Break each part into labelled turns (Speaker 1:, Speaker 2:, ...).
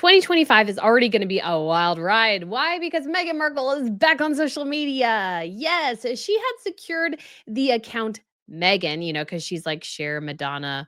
Speaker 1: 2025 is already going to be a wild ride. Why? Because Meghan Markle is back on social media. Yes, she had secured the account Meghan, because she's like Cher, Madonna,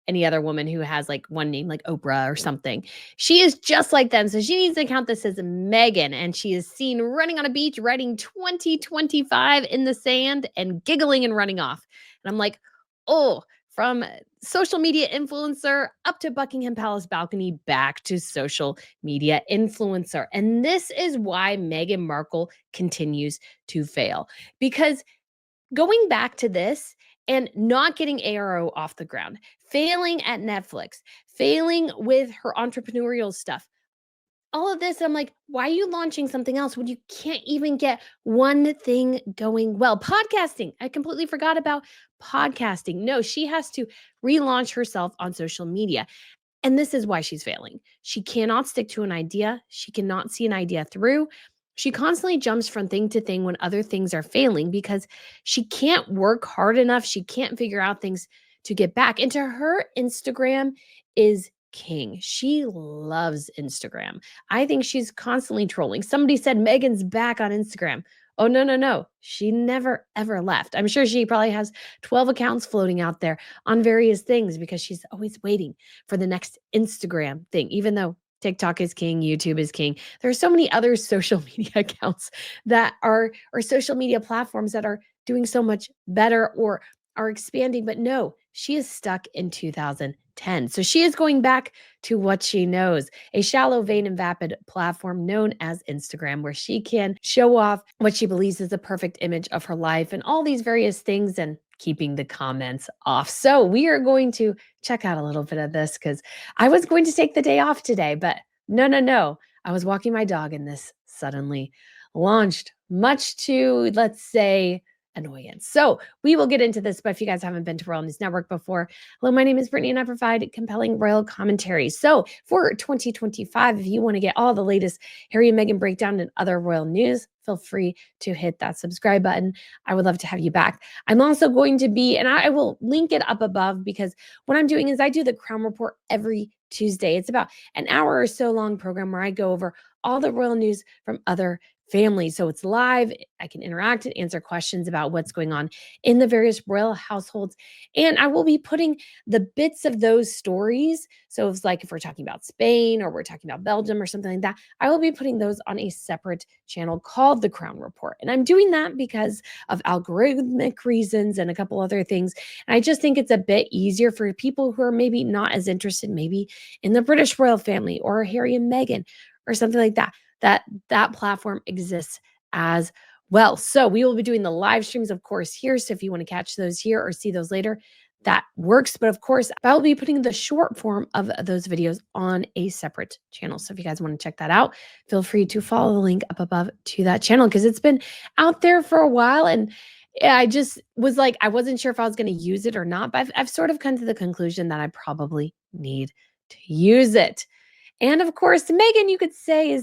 Speaker 1: any other woman who has like one name, like Oprah or something. She is just like them. So she needs an account that says Meghan, and she is seen running on a beach, writing 2025 in the sand and giggling and running off. And I'm like, oh, from social media influencer up to Buckingham Palace balcony, back to social media influencer. And this is why Meghan Markle continues to fail. Because going back to this and not getting ARO off the ground, failing at Netflix, failing with her entrepreneurial stuff, all of this, I'm like, why are you launching something else when you can't even get one thing going well? Podcasting. I completely forgot about podcasting. No, she has to relaunch herself on social media. And this is why she's failing. She cannot stick to an idea. She cannot see an idea through. She constantly jumps from thing to thing when other things are failing because she can't work hard enough. She can't figure out things to get back. And to her, Instagram is king. She loves Instagram. I think she's constantly trolling. Somebody said Megan's back on Instagram. Oh, no, no, no. She never, ever left. I'm sure she probably has 12 accounts floating out there on various things because she's always waiting for the next Instagram thing, even though TikTok is king, YouTube is king. There are so many other social media accounts that are, or social media platforms that are doing so much better or are expanding. But no, she is stuck in 2010. So she is going back to what she knows, a shallow, vain, and vapid platform known as Instagram, where she can show off what she believes is the perfect image of her life and all these various things and keeping the comments off. So we are going to check out a little bit of this because I was going to take the day off today, but no, no, no. I was walking my dog and this suddenly launched, much to, let's say, annoyance. So we will get into this, but if you guys haven't been to Royal News Network before, hello, my name is Brittany and I provide compelling royal commentary. So for 2025, if you want to get all the latest Harry and Meghan breakdown and other royal news, feel free to hit that subscribe button. I would love to have you back. I'm also going to be, and I will link it up above because what I'm doing is I do the Crown Report every Tuesday. It's about an hour or so long program where I go over all the royal news from other families. So it's live. I can interact and answer questions about what's going on in the various royal households. And I will be putting the bits of those stories. So it's like if we're talking about Spain or we're talking about Belgium or something like that, I will be putting those on a separate channel called the Crown Report. And I'm doing that because of algorithmic reasons and a couple other things. And I just think it's a bit easier for people who are maybe not as interested, maybe in the British royal family or Harry and Meghan or something like that. That platform exists as well. So we will be doing the live streams, of course, here. So if you want to catch those here or see those later, that works. But of course, I will be putting the short form of those videos on a separate channel. So if you guys want to check that out, feel free to follow the link up above to that channel because it's been out there for a while. And I just was like, I wasn't sure if I was going to use it or not, but I've sort of come to the conclusion that I probably need to use it. And of course, Meghan, you could say,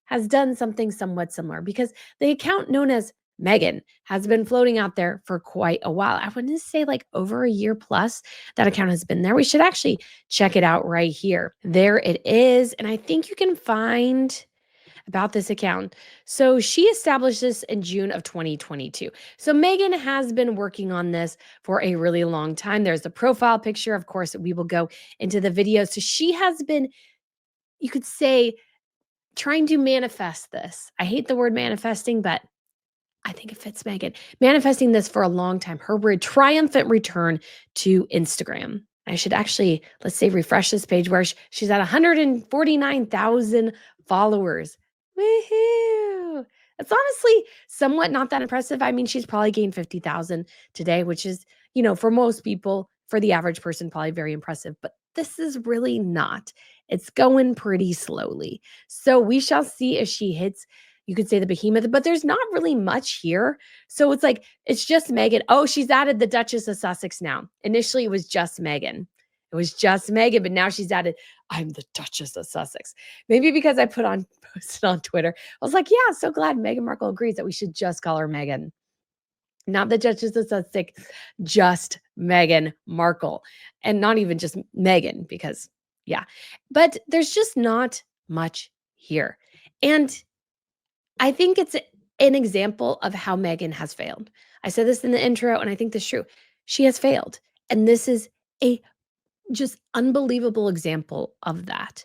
Speaker 1: has done something somewhat similar because the account known as Meghan has been floating out there for quite a while. I wouldn't say like over a year plus that account has been there. We should actually check it out right here. There it is. And I think you can find about this account. So she established this in June of 2022. So Meghan has been working on this for a really long time. There's the profile picture. Of course, we will go into the video. So she has been, you could say, trying to manifest this. I hate the word manifesting, but I think it fits Meghan. Manifesting this for a long time. Her triumphant return to Instagram. I should actually, let's say, refresh this page where she's at 149,000 followers. Woohoo! It's honestly somewhat not that impressive. I mean, she's probably gained 50,000 today, which is, for most people, for the average person, probably very impressive. But this is really not. It's going pretty slowly. So we shall see if she hits, you could say, the behemoth, but there's not really much here. So it's like, it's just Meghan. Oh, she's added the Duchess of Sussex now. Initially, it was just Meghan. It was just Meghan, but now she's added, I'm the Duchess of Sussex. Maybe because I posted on Twitter. I was like, yeah, so glad Meghan Markle agrees that we should just call her Meghan. Not the Duchess of Sussex, just Meghan Markle. And not even just Meghan because, yeah. But there's just not much here. And I think it's an example of how Megan has failed. I said this in the intro, and I think this is true. She has failed. And this is a just unbelievable example of that.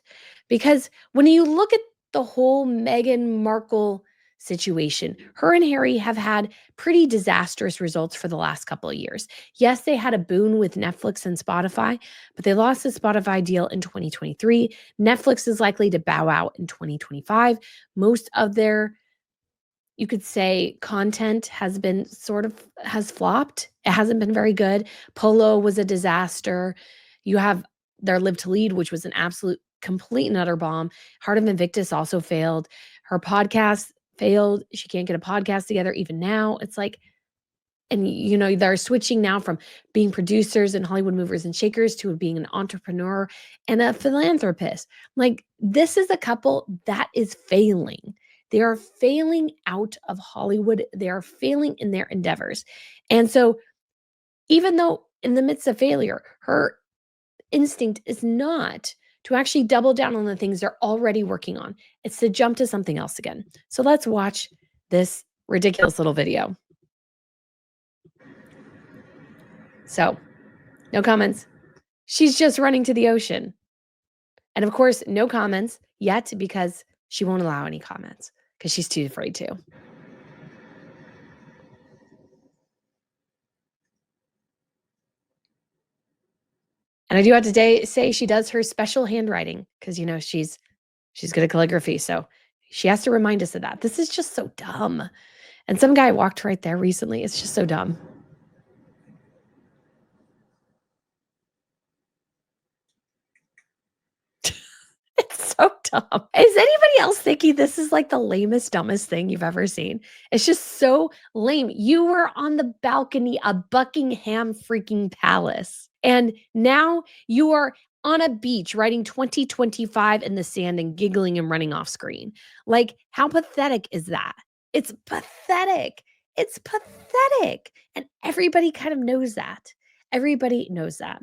Speaker 1: Because when you look at the whole Meghan Markle situation, her and Harry have had pretty disastrous results for the last couple of years. Yes, they had a boon with Netflix and Spotify, but they lost the Spotify deal in 2023. Netflix is likely to bow out in 2025. Most of their, you could say, content has been sort of has flopped. It hasn't been very good. Polo was a disaster. You have their Live to Lead, which was an absolute complete and utter bomb. Heart of Invictus also failed. Her podcast failed. She can't get a podcast together even now. It's like, and they're switching now from being producers and Hollywood movers and shakers to being an entrepreneur and a philanthropist. Like, this is a couple that is failing. They are failing out of Hollywood. They are failing in their endeavors. And so, even though in the midst of failure, her instinct is not to actually double down on the things they're already working on, it's to jump to something else again. So let's watch this ridiculous little video. So, no comments. She's just running to the ocean. And of course, no comments yet, because she won't allow any comments because she's too afraid to. And I do have to say she does her special handwriting because she's good at calligraphy. So she has to remind us of that. This is just so dumb. And some guy walked right there recently. It's just so dumb. It's so dumb. Is anybody else thinking this is like the lamest, dumbest thing you've ever seen? It's just so lame. You were on the balcony of Buckingham freaking Palace, and now you are on a beach writing 2025 in the sand and giggling and running off screen. Like, how pathetic is that? It's pathetic. It's pathetic. And everybody kind of knows that. Everybody knows that.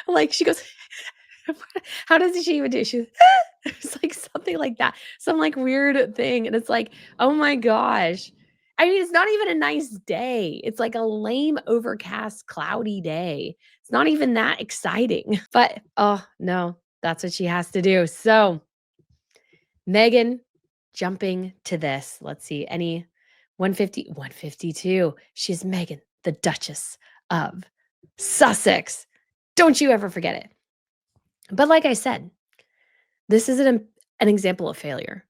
Speaker 1: Like, she goes, how does she even do? She it's like something like that, some like weird thing, and it's like, oh my gosh. I mean, it's not even a nice day. It's like a lame, overcast, cloudy day. It's not even that exciting. But oh no, that's what she has to do. So Megan jumping to this. Let's see, any 150, 152. She's Megan, the Duchess of Sussex. Don't you ever forget it. But like I said, this is an example of failure.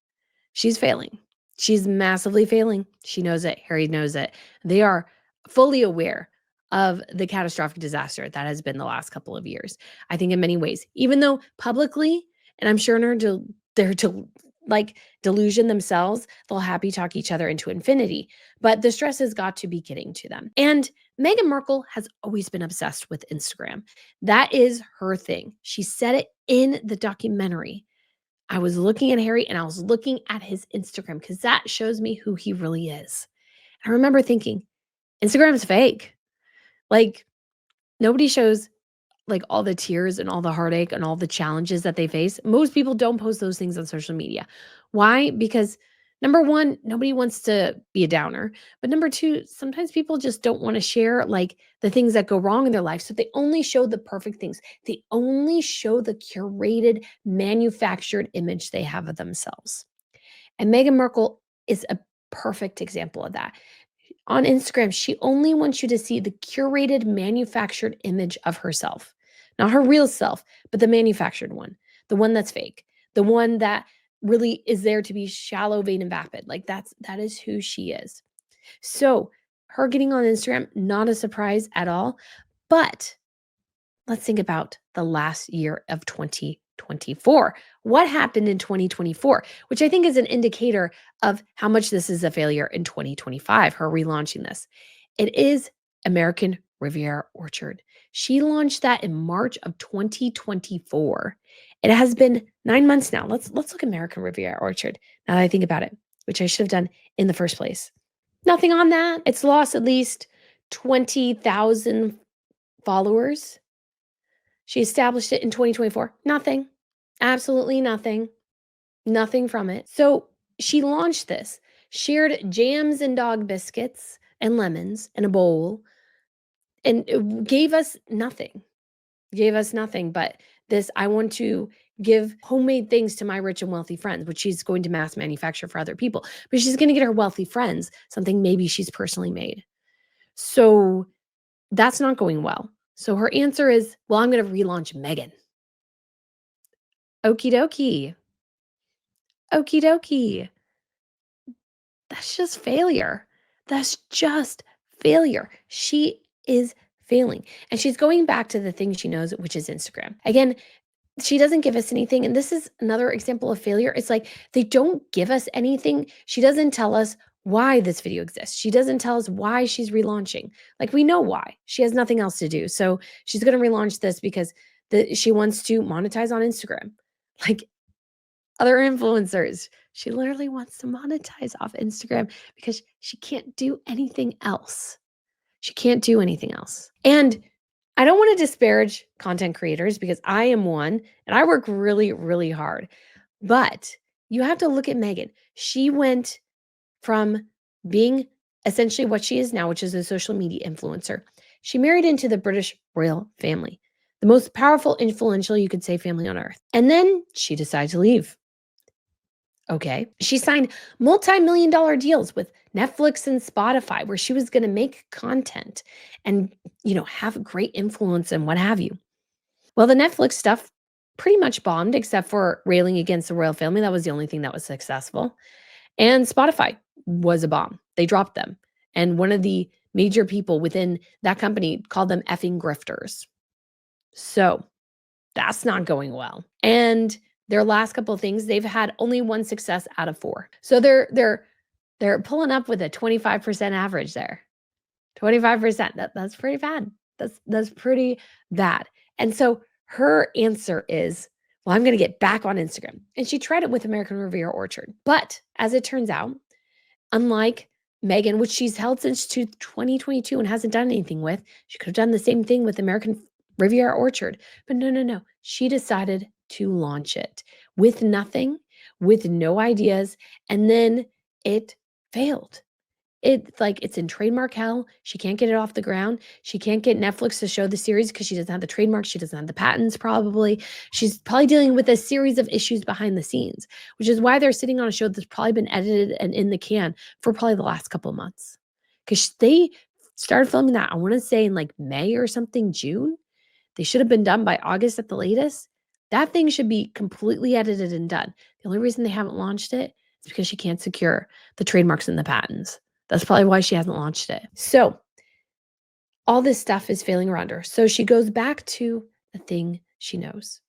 Speaker 1: She's failing. She's massively failing. She knows it. Harry knows it. They are fully aware of the catastrophic disaster that has been the last couple of years. I think in many ways, even though publicly, and I'm sure in like delusion themselves, they'll happy talk each other into infinity. But the stress has got to be getting to them. And Meghan Markle has always been obsessed with Instagram. That is her thing. She said it in the documentary. I was looking at Harry and I was looking at his Instagram because that shows me who he really is. I remember thinking, Instagram's fake. Like, nobody shows like all the tears and all the heartache and all the challenges that they face. Most people don't post those things on social media. Why? Because number one, nobody wants to be a downer. But number two, sometimes people just don't want to share like the things that go wrong in their life. So they only show the perfect things. They only show the curated, manufactured image they have of themselves. And Meghan Markle is a perfect example of that. On Instagram, she only wants you to see the curated, manufactured image of herself. Not her real self, but the manufactured one, the one that's fake, the one that really is there to be shallow, vain, and vapid. Like, that is who she is. So her getting on Instagram, not a surprise at all. But let's think about the last year of 2024. What happened in 2024, which I think is an indicator of how much this is a failure in 2025, her relaunching this. It is American Riviera Orchard. She launched that in March of 2024. It has been 9 months now. Let's look at American Riviera Orchard now that I think about it, which I should have done in the first place. Nothing on that. It's lost at least 20,000 followers. She established it in 2024. Nothing. Absolutely nothing. Nothing from it. So she launched this, shared jams and dog biscuits and lemons in a bowl, and gave us nothing. Gave us nothing but this, I want to give homemade things to my rich and wealthy friends, which she's going to mass manufacture for other people. But she's going to get her wealthy friends something maybe she's personally made. So that's not going well. So her answer is, well, I'm going to relaunch Meghan. Okie dokie. Okie dokie. That's just failure. That's just failure. She is failing. And she's going back to the thing she knows, which is Instagram. Again, she doesn't give us anything. And this is another example of failure. It's like they don't give us anything. She doesn't tell us why this video exists. She doesn't tell us why she's relaunching. Like, we know why. She has nothing else to do. So she's going to relaunch this because she wants to monetize on Instagram. Like other influencers, she literally wants to monetize off Instagram because she can't do anything else. She can't do anything else. And I don't want to disparage content creators because I am one and I work really, really hard. But you have to look at Meghan. She went from being essentially what she is now, which is a social media influencer. She married into the British royal family, the most powerful, influential, you could say, family on earth. And then she decided to leave. Okay. She signed multi-million-dollar deals with Netflix and Spotify where she was going to make content and, have great influence and what have you. Well, the Netflix stuff pretty much bombed except for railing against the royal family. That was the only thing that was successful. And Spotify was a bomb. They dropped them. And one of the major people within that company called them effing grifters. So that's not going well. And their last couple of things, they've had only one success out of 4. So they're pulling up with a 25% average there. 25%. That's pretty bad. That's pretty bad. And so her answer is, well, I'm going to get back on Instagram. And she tried it with American Riviera Orchard. But as it turns out, unlike Meghan, which she's held since 2022 and hasn't done anything with, she could have done the same thing with American Riviera Orchard. But no. She decided to launch it with nothing, with no ideas, and then it failed. It's in trademark hell. She can't get it off the ground. She can't get Netflix to show the series because she doesn't have the trademark. She doesn't have the patents, probably. She's probably dealing with a series of issues behind the scenes, which is why they're sitting on a show that's probably been edited and in the can for probably the last couple of months. Because they started filming that, I want to say in like May or something, June. They should have been done by August at the latest. That thing should be completely edited and done. The only reason they haven't launched it is because she can't secure the trademarks and the patents. That's probably why she hasn't launched it. So all this stuff is failing around her. So she goes back to the thing she knows.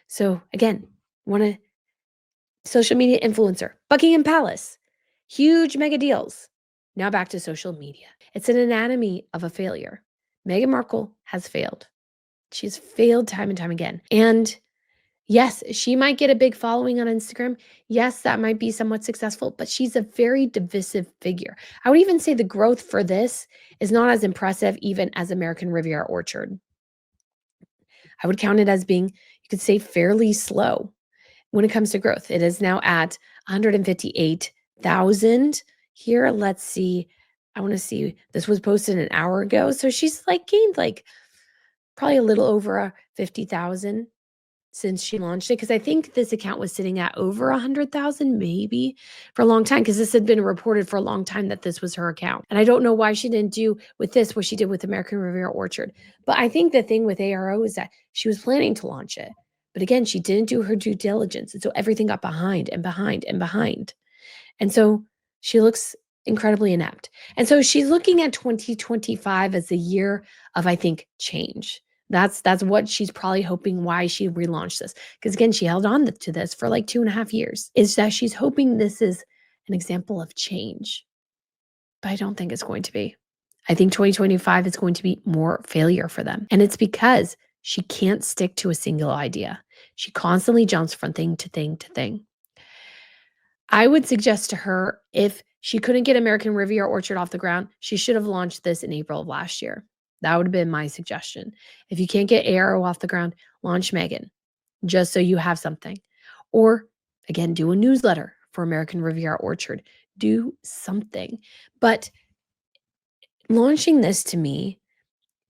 Speaker 1: So again, social media influencer, Buckingham Palace, huge mega deals. Now back to social media. It's an anatomy of a failure. Meghan Markle has failed. She's failed time and time again. And yes, she might get a big following on Instagram. Yes, that might be somewhat successful, but she's a very divisive figure. I would even say the growth for this is not as impressive even as American Riviera Orchard. I would count it as being, you could say, fairly slow when it comes to growth. It is now at 158,000 here. Let's see. I want to see. This was posted an hour ago. So she's gained probably a little over 50,000 since she launched it, because I think this account was sitting at over 100,000 maybe for a long time, because this had been reported for a long time that this was her account. And I don't know why she didn't do with this what she did with American Riviera Orchard. But I think the thing with ARO is that she was planning to launch it. But again, she didn't do her due diligence. And so everything got behind and behind and behind. And so she looks incredibly inept. And so she's looking at 2025 as the year of, I think, change. That's what she's probably hoping, why she relaunched this. Because again, she held on to this for 2.5 years, is that she's hoping this is an example of change. But I don't think it's going to be. I think 2025 is going to be more failure for them. And it's because she can't stick to a single idea. She constantly jumps from thing to thing to thing. I would suggest to her, if She couldn't get American Riviera Orchard off the ground. She should have launched this in April of last year. That would have been my suggestion. If you can't get ARO off the ground, launch Meghan, just so you have something. Or again, do a newsletter for American Riviera Orchard. Do something. But launching this to me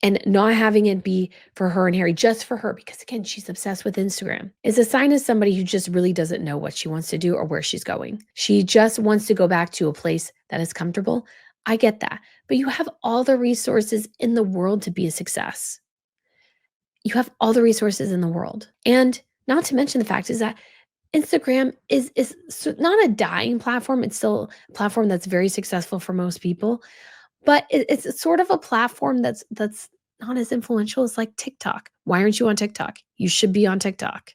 Speaker 1: and not having it be for her and Harry, just for her, because again, she's obsessed with Instagram, is a sign of somebody who just really doesn't know what she wants to do or where she's going. She just wants to go back to a place that is comfortable. I get that. But you have all the resources in the world to be a success. You have all the resources in the world. And not to mention the fact is that Instagram is not a dying platform. It's still a platform that's very successful for most people. But it's sort of a platform that's not as influential as like TikTok. Why aren't you on TikTok? You should be on TikTok.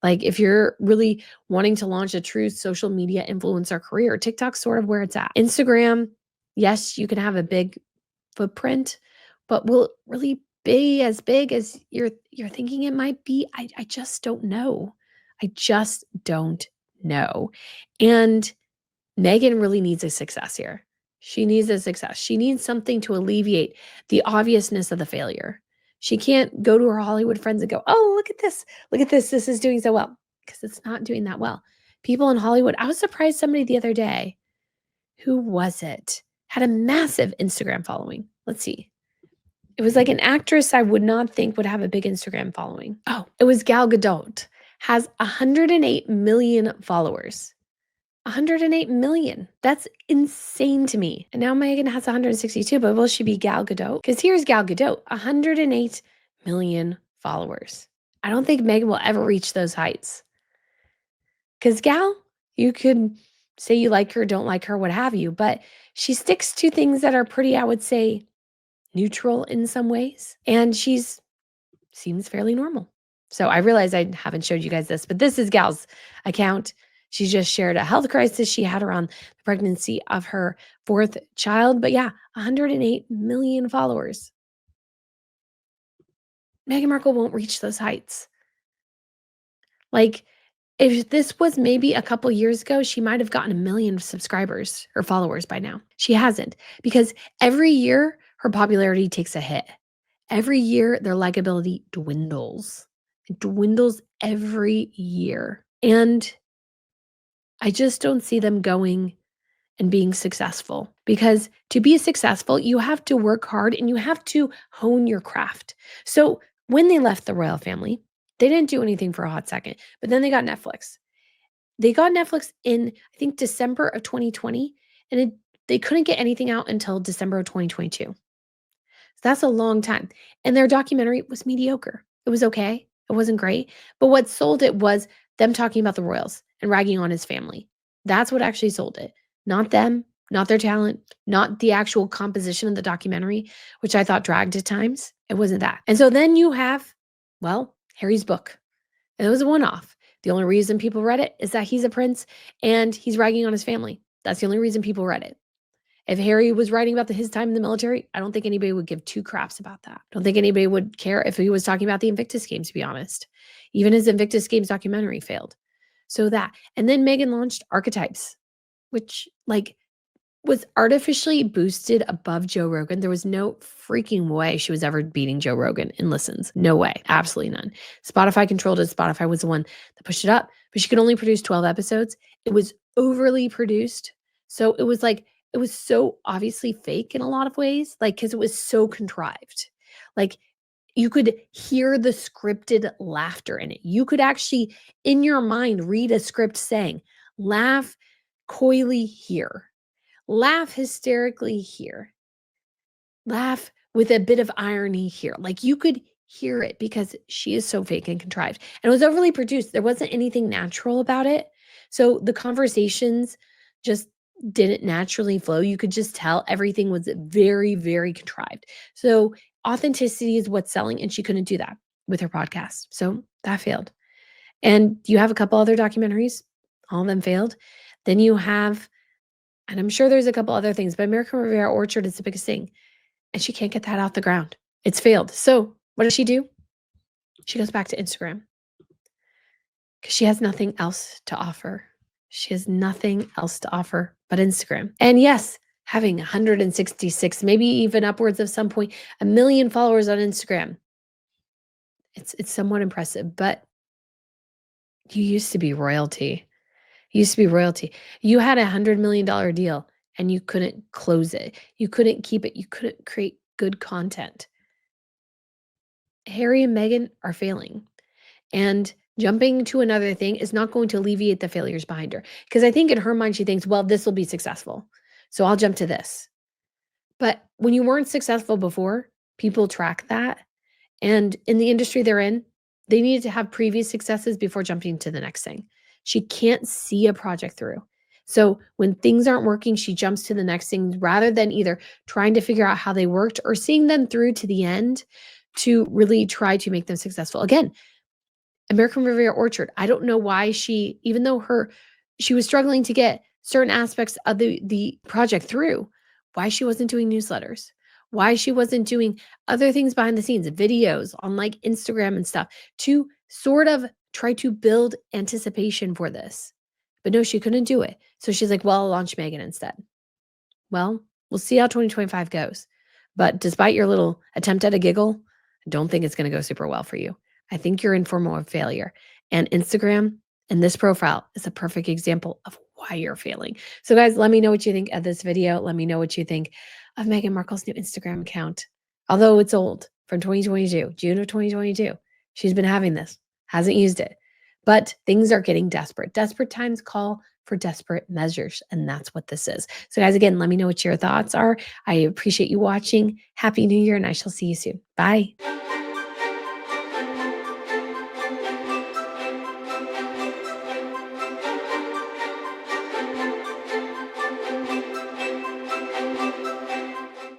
Speaker 1: Like if you're really wanting to launch a true social media influencer career, TikTok's sort of where it's at. Instagram, yes, you can have a big footprint, but will it really be as big as you're thinking it might be? I just don't know. I just don't know. And Meghan really needs a success here. She needs a success. She needs something to alleviate the obviousness of the failure. She can't go to her Hollywood friends and go, "Oh, look at this. Look at this. This is doing so well." Because it's not doing that well. People in Hollywood, I was surprised somebody the other day, who was it? Had a massive Instagram following. Let's see. It was like an actress I would not think would have a big Instagram following. Oh, it was Gal Gadot. Has 108 million followers. 108 million. That's insane to me. And now Meghan has 162, but will she be Gal Gadot? Because here's Gal Gadot, 108 million followers. I don't think Meghan will ever reach those heights. Because Gal, you could say you like her, don't like her, what have you, but she sticks to things that are pretty, I would say, neutral in some ways. And seems fairly normal. So I realize I haven't showed you guys this, but this is Gal's account. She just shared a health crisis she had around the pregnancy of her fourth child. But yeah, 108 million followers. Meghan Markle won't reach those heights. Like, if this was maybe a couple years ago, she might have gotten 1 million subscribers or followers by now. She hasn't, because every year her popularity takes a hit. Every year their likability dwindles. It dwindles every year. And I just don't see them going and being successful, because to be successful, you have to work hard and you have to hone your craft. So when they left the royal family, they didn't do anything for a hot second, but then they got Netflix. They got Netflix in, I think, December of 2020, and they couldn't get anything out until December of 2022. So that's a long time. And their documentary was mediocre. It was okay. It wasn't great. But what sold it was them talking about the royals and ragging on his family. That's what actually sold it. Not them, not their talent, not the actual composition of the documentary, which I thought dragged at times. It wasn't that. And so then you have, well, Harry's book. And it was a one-off. The only reason people read it is that he's a prince and he's ragging on his family. That's the only reason people read it. If Harry was writing about his time in the military, I don't think anybody would give two craps about that. I don't think anybody would care if he was talking about the Invictus Games, to be honest. Even his Invictus Games documentary failed. So that. And then Meghan launched Archetypes, which was artificially boosted above Joe Rogan. There was no freaking way she was ever beating Joe Rogan in listens. No way. Absolutely none. Spotify controlled it. Spotify was the one that pushed it up, but she could only produce 12 episodes. It was overly produced. So it was so obviously fake in a lot of ways, because it was so contrived. Like, you could hear the scripted laughter in it. You could actually, in your mind, read a script saying, laugh coyly here. Laugh hysterically here. Laugh with a bit of irony here. Like, you could hear it because she is so fake and contrived. And it was overly produced. There wasn't anything natural about it. So the conversations just didn't naturally flow. You could just tell everything was very, very contrived. So authenticity is what's selling, and she couldn't do that with her podcast. So that failed. And you have a couple other documentaries. All of them failed. Then you have, and I'm sure there's a couple other things, but American Riviera Orchard is the biggest thing. And she can't get that off the ground. It's failed. So what does she do? She goes back to Instagram because she has nothing else to offer. She has nothing else to offer but Instagram. And yes, having 166, maybe even upwards of some point, 1 million followers on Instagram. It's somewhat impressive, but you used to be royalty. You used to be royalty. You had $100 million deal and you couldn't close it. You couldn't keep it. You couldn't create good content. Harry and Meghan are failing. And jumping to another thing is not going to alleviate the failures behind her. Because I think in her mind, she thinks, well, this will be successful. So I'll jump to this. But when you weren't successful before, people track that. And in the industry they're in, they needed to have previous successes before jumping to the next thing. She can't see a project through. So when things aren't working, she jumps to the next thing rather than either trying to figure out how they worked or seeing them through to the end to really try to make them successful. Again, American Riviera Orchard. I don't know why even though she was struggling to get certain aspects of the project through, why she wasn't doing newsletters, why she wasn't doing other things behind the scenes, videos on like Instagram and stuff to sort of try to build anticipation for this. But no, she couldn't do it. So she's like, well, I'll launch Meghan instead. Well, we'll see how 2025 goes. But despite your little attempt at a giggle, I don't think it's going to go super well for you. I think you're in for more failure. And Instagram and this profile is a perfect example of why you're failing. So, guys, let me know what you think of this video. Let me know what you think of Meghan Markle's new Instagram account. Although it's old from 2022, June of 2022, she's been having this, hasn't used it. But things are getting desperate. Desperate times call for desperate measures. And that's what this is. So, guys, again, let me know what your thoughts are. I appreciate you watching. Happy New Year, and I shall see you soon. Bye.